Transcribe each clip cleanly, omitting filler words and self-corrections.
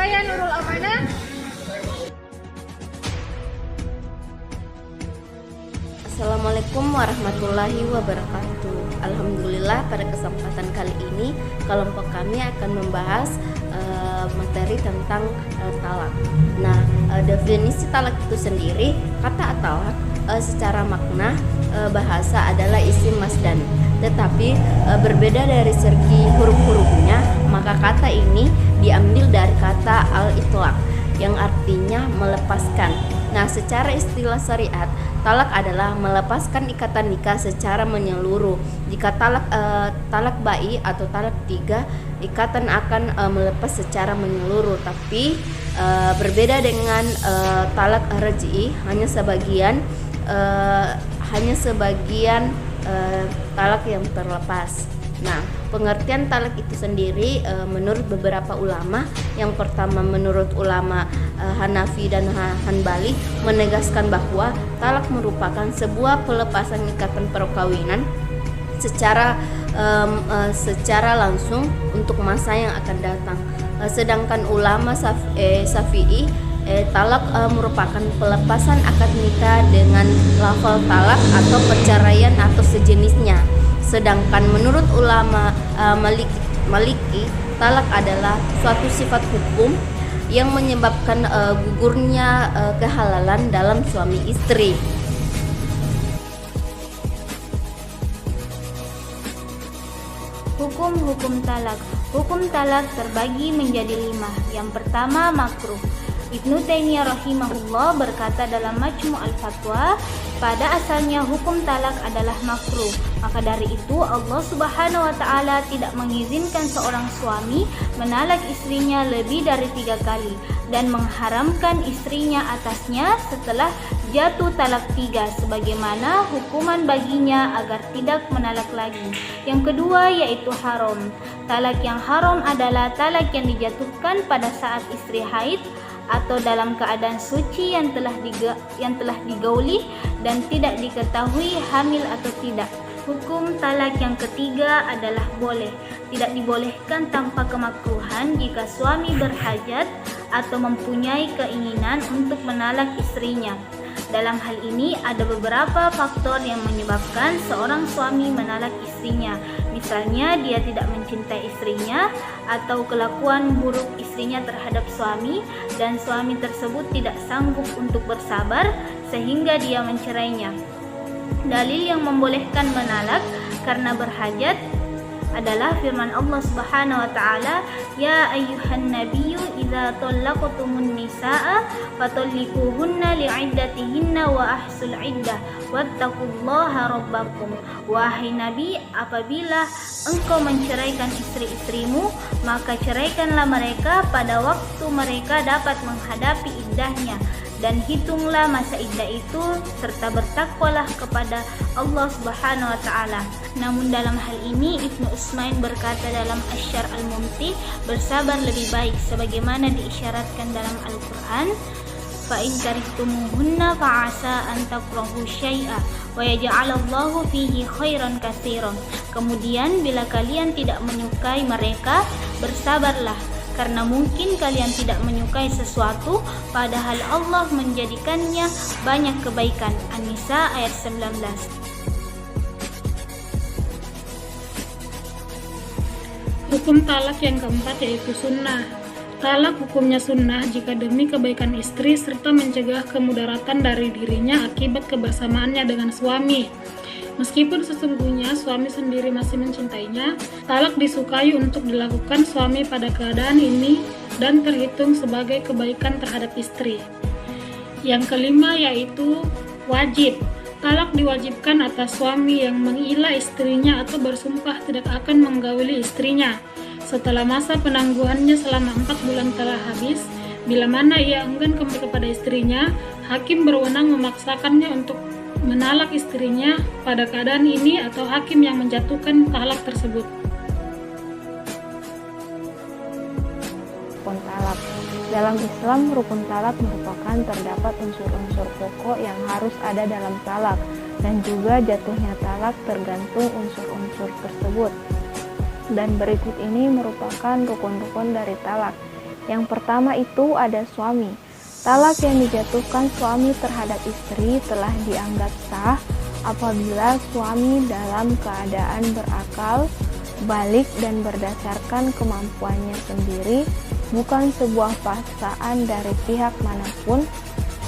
Saya Nurul Amana. Assalamualaikum warahmatullahi wabarakatuh. Alhamdulillah pada kesempatan kali ini kelompok kami akan membahas materi tentang talak. Nah, definisi talak itu sendiri, kata talak secara makna bahasa adalah isim masdan. Tetapi berbeda dari segi huruf-hurufnya, maka kata ini diambil dari kata al-itlaq yang artinya melepaskan. Nah, secara istilah syariat, talak adalah melepaskan ikatan nikah secara menyeluruh. Jika talak ba'i atau talak tiga, ikatan akan melepas secara menyeluruh. Tapi berbeda dengan talak raj'i, hanya sebagian talak yang terlepas. Nah, pengertian talak itu sendiri menurut beberapa ulama, yang pertama menurut ulama Hanafi dan Hanbali menegaskan bahwa talak merupakan sebuah pelepasan ikatan perkawinan secara langsung untuk masa yang akan datang. Sedangkan ulama Syafi'i, talak merupakan pelepasan akad nikah dengan lafal talak atau perceraian atau sejenisnya. Sedangkan menurut ulama Maliki, talak adalah suatu sifat hukum yang menyebabkan gugurnya kehalalan dalam suami istri. Hukum talak. Hukum talak terbagi menjadi 5. Yang pertama, makruh. Ibnu Taimiyah rahimahullah berkata dalam Majmu' al-Fatwa, pada asalnya hukum talak adalah makruh. Maka dari itu Allah Subhanahu wa taala tidak mengizinkan seorang suami menalak istrinya lebih dari 3 kali dan mengharamkan istrinya atasnya setelah jatuh talak 3, sebagaimana hukuman baginya agar tidak menalak lagi. Yang kedua yaitu haram. Talak yang haram adalah talak yang dijatuhkan pada saat istri haid atau dalam keadaan suci yang telah digauli dan tidak diketahui hamil atau tidak. Hukum talak yang ketiga adalah boleh. Tidak dibolehkan tanpa kemakruhan jika suami berhajat atau mempunyai keinginan untuk menalak istrinya. Dalam hal ini ada beberapa faktor yang menyebabkan seorang suami menalak istrinya. Misalnya dia tidak mencintai istrinya, atau kelakuan buruk istrinya terhadap suami dan suami tersebut tidak sanggup untuk bersabar sehingga dia mencerainya. Dalil yang membolehkan menalak karena berhajat adalah firman Allah Subhanahu wa taala, ya ayyuhan nabiyyu idza talaqtumun nisaa fatalliquhunna li'iddatihinna wa ahsul iddah wattaqullaha rabbakum. Wahai nabi, apabila engkau menceraikan istri-istrimu, maka ceraikanlah mereka pada waktu mereka dapat menghadapi iddahnya, dan hitunglah masa iddah itu serta bertakwalah kepada Allah Subhanahu wa taala. Namun dalam hal ini Ibnu Utsman berkata dalam Asyar al-Mumti, bersabar lebih baik sebagaimana diisyaratkan dalam Al-Qur'an, fa in karihtumuhunna fa asa an takrahu syai'a wa yaj'alallahu fihi khairan katsiran. Kemudian bila kalian tidak menyukai mereka, bersabarlah karena mungkin kalian tidak menyukai sesuatu padahal Allah menjadikannya banyak kebaikan. An-Nisa ayat 19. Hukum talak yang keempat yaitu sunnah. Talak hukumnya sunnah jika demi kebaikan istri serta mencegah kemudaratan dari dirinya akibat kebersamaannya dengan suami. Meskipun sesungguhnya suami sendiri masih mencintainya, talak disukai untuk dilakukan suami pada keadaan ini dan terhitung sebagai kebaikan terhadap istri. Yang kelima yaitu wajib. Talak diwajibkan atas suami yang mengilah istrinya atau bersumpah tidak akan menggauli istrinya setelah masa penangguhannya selama 4 bulan telah habis. Bila mana ia enggan kembali kepada istrinya, hakim berwenang memaksakannya untuk menalak istrinya pada keadaan ini atau hakim yang menjatuhkan talak tersebut. Rukun talak. Dalam Islam, rukun talak merupakan terdapat unsur-unsur pokok yang harus ada dalam talak, dan juga jatuhnya talak tergantung unsur-unsur tersebut. Dan berikut ini merupakan rukun-rukun dari talak. Yang pertama itu ada suami. Talak yang dijatuhkan suami terhadap istri telah dianggap sah apabila suami dalam keadaan berakal, balik dan berdasarkan kemampuannya sendiri, bukan sebuah paksaan dari pihak manapun.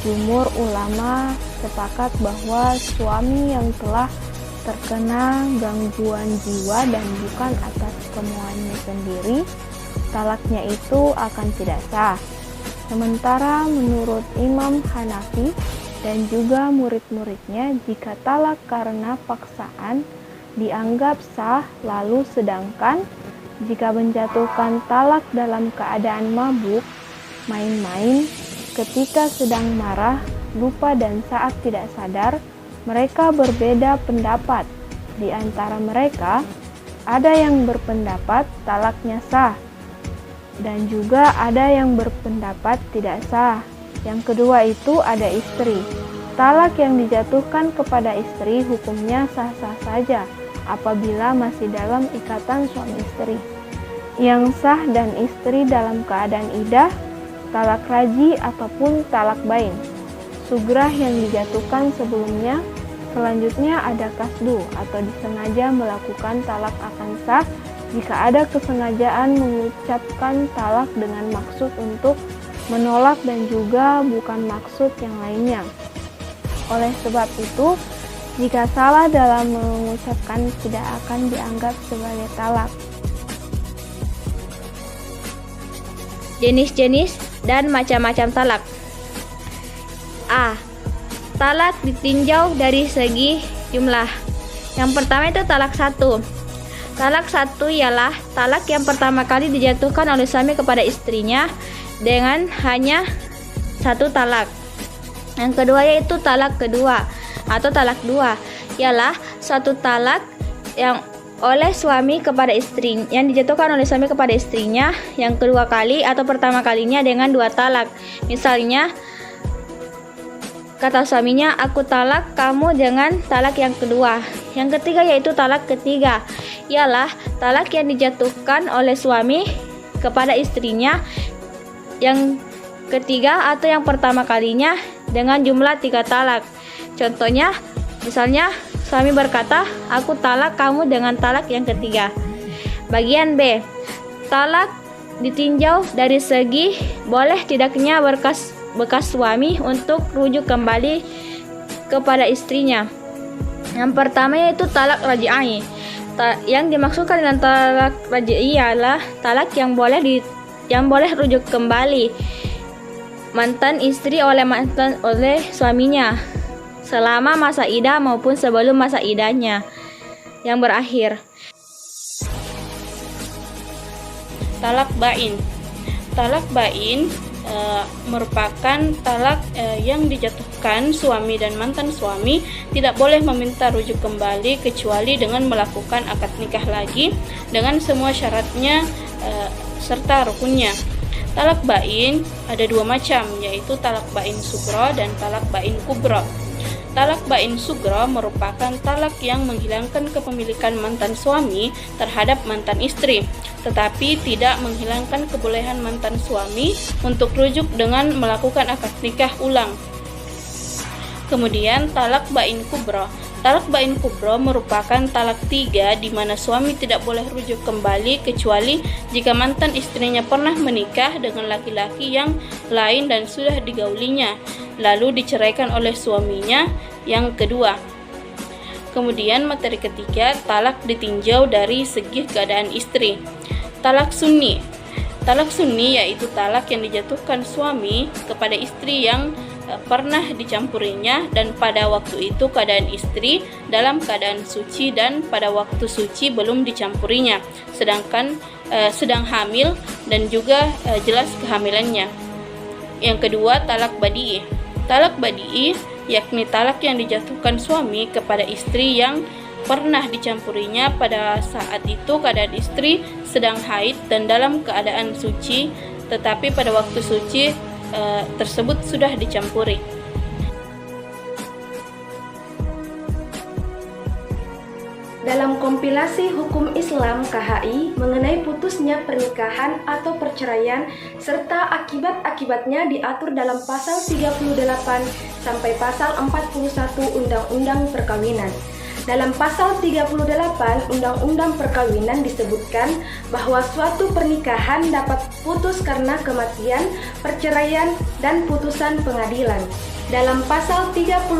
Jumhur ulama sepakat bahwa suami yang telah terkena gangguan jiwa dan bukan atas kemauannya sendiri, talaknya itu akan tidak sah. Sementara menurut Imam Hanafi dan juga murid-muridnya, jika talak karena paksaan dianggap sah, lalu sedangkan jika menjatuhkan talak dalam keadaan mabuk, main-main, ketika sedang marah, lupa dan saat tidak sadar, mereka berbeda pendapat. Di antara mereka, ada yang berpendapat talaknya sah, dan juga ada yang berpendapat tidak sah. Yang kedua itu ada istri. Talak yang dijatuhkan kepada istri hukumnya sah-sah saja apabila masih dalam ikatan suami istri. Yang sah dan istri dalam keadaan iddah, talak raji ataupun talak bain. Sugrah yang dijatuhkan sebelumnya. Selanjutnya ada kasdu atau disengaja melakukan talak akan sah jika ada kesengajaan mengucapkan talak dengan maksud untuk menolak dan juga bukan maksud yang lainnya. Oleh sebab itu, jika salah dalam mengucapkan tidak akan dianggap sebagai talak. Jenis-jenis dan macam-macam talak. A. Talak ditinjau dari segi jumlah. Yang pertama itu talak 1. Talak 1 ialah talak yang pertama kali dijatuhkan oleh suami kepada istrinya dengan hanya 1 talak. Yang kedua yaitu talak kedua atau talak 2, ialah 1 talak yang oleh suami kepada istri, yang dijatuhkan oleh suami kepada istrinya yang kedua kali atau pertama kalinya dengan 2 talak. Misalnya kata suaminya, aku talak kamu dengan talak yang kedua. Yang ketiga yaitu talak ketiga, ialah talak yang dijatuhkan oleh suami kepada istrinya yang ketiga atau yang pertama kalinya dengan jumlah 3 talak. Contohnya, misalnya suami berkata, aku talak kamu dengan talak yang ketiga. Bagian B, talak ditinjau dari segi boleh tidaknya bekas suami untuk rujuk kembali kepada istrinya. Yang pertama yaitu talak raj'i. Yang dimaksudkan dengan talak raj'i ialah talak yang boleh rujuk kembali mantan istri oleh suaminya selama masa iddah maupun sebelum masa iddahnya yang berakhir. Talak bain. Talak bain merupakan talak yang dijatuhkan suami dan mantan suami tidak boleh meminta rujuk kembali kecuali dengan melakukan akad nikah lagi dengan semua syaratnya serta rukunnya. Talak bain ada 2 macam, yaitu talak bain sugro dan talak bain kubro. Talak bain sugro merupakan talak yang menghilangkan kepemilikan mantan suami terhadap mantan istri, tetapi tidak menghilangkan kebolehan mantan suami untuk rujuk dengan melakukan akad nikah ulang. Kemudian talak bain kubro. Talak bain kubro merupakan talak 3 di mana suami tidak boleh rujuk kembali kecuali jika mantan istrinya pernah menikah dengan laki-laki yang lain dan sudah digaulinya, lalu diceraikan oleh suaminya yang kedua. Kemudian materi ketiga, talak ditinjau dari segi keadaan istri. Talak sunni. Talak sunni yaitu talak yang dijatuhkan suami kepada istri yang pernah dicampurinya dan pada waktu itu keadaan istri dalam keadaan suci dan pada waktu suci belum dicampurinya, sedangkan sedang hamil dan juga jelas kehamilannya. Yang kedua, talak badi'i. Talak badi'i yakni talak yang dijatuhkan suami kepada istri yang pernah dicampurinya pada saat itu keadaan istri sedang haid dan dalam keadaan suci, tetapi pada waktu suci tersebut sudah dicampuri. Dalam kompilasi hukum Islam KHI mengenai putusnya pernikahan atau perceraian serta akibat-akibatnya diatur dalam pasal 38 sampai pasal 41 Undang-Undang Perkawinan. Dalam pasal 38 Undang-Undang Perkawinan disebutkan bahwa suatu pernikahan dapat putus karena kematian, perceraian, dan putusan pengadilan. Dalam pasal 39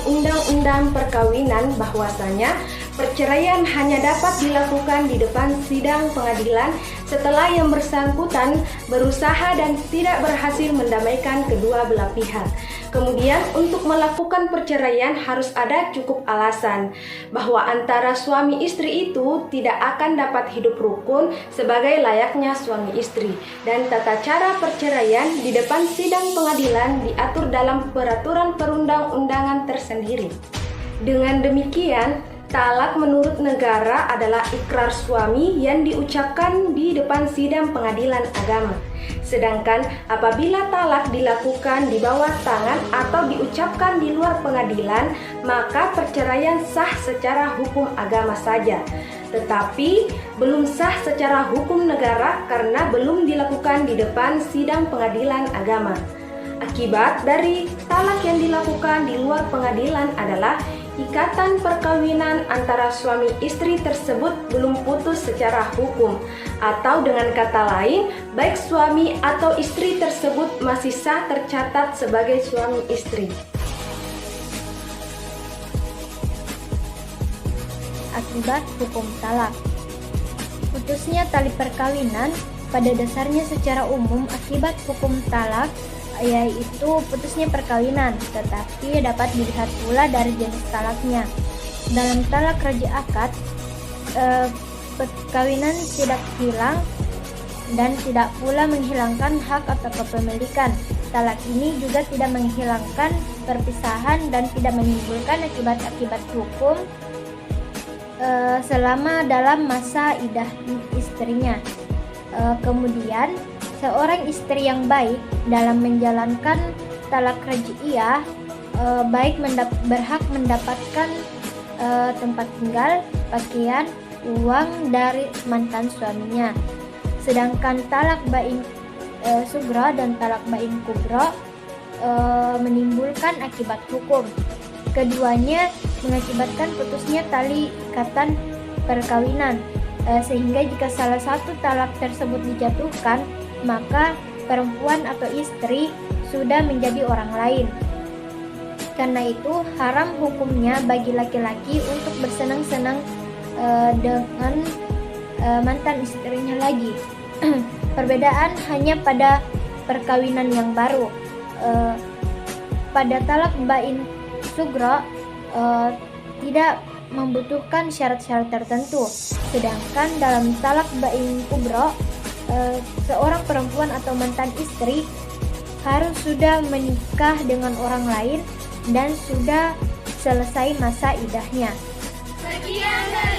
Undang-Undang Perkawinan bahwasanya perceraian hanya dapat dilakukan di depan sidang pengadilan setelah yang bersangkutan berusaha dan tidak berhasil mendamaikan kedua belah pihak. Kemudian untuk melakukan perceraian harus ada cukup alasan bahwa antara suami istri itu tidak akan dapat hidup rukun sebagai layaknya suami istri, dan tata cara perceraian di depan sidang pengadilan diatur dalam peraturan perundang-undangan tersendiri. Dengan demikian, talak menurut negara adalah ikrar suami yang diucapkan di depan sidang pengadilan agama. Sedangkan apabila talak dilakukan di bawah tangan atau diucapkan di luar pengadilan, maka perceraian sah secara hukum agama saja. Tetapi belum sah secara hukum negara karena belum dilakukan di depan sidang pengadilan agama. Akibat dari talak yang dilakukan di luar pengadilan adalah ikatan perkawinan antara suami istri tersebut belum putus secara hukum, atau dengan kata lain, baik suami atau istri tersebut masih sah tercatat sebagai suami istri. Akibat hukum talak. Putusnya tali perkawinan pada dasarnya secara umum akibat hukum talak, yaitu putusnya perkawinan, tetapi dapat dilihat pula dari jenis talaknya. Dalam talak raja akad, perkawinan tidak hilang dan tidak pula menghilangkan hak atau kepemilikan. Talak ini juga tidak menghilangkan perpisahan dan tidak menimbulkan akibat-akibat hukum selama dalam masa iddah istrinya. Kemudian seorang istri yang baik dalam menjalankan talak raj'iyah baik berhak mendapatkan tempat tinggal, pakaian, uang dari mantan suaminya. Sedangkan talak bain sugra dan talak bain kubra menimbulkan akibat hukum. Keduanya mengakibatkan putusnya tali ikatan perkawinan, sehingga jika salah satu talak tersebut dijatuhkan, maka perempuan atau istri sudah menjadi orang lain. Karena itu haram hukumnya bagi laki-laki untuk bersenang-senang dengan mantan istrinya lagi. Perbedaan hanya pada perkawinan yang baru. Pada talak bain sugra tidak membutuhkan syarat-syarat tertentu, sedangkan dalam talak bain kubra seorang perempuan atau mantan istri harus sudah menikah dengan orang lain dan sudah selesai masa iddahnya. Sekian dari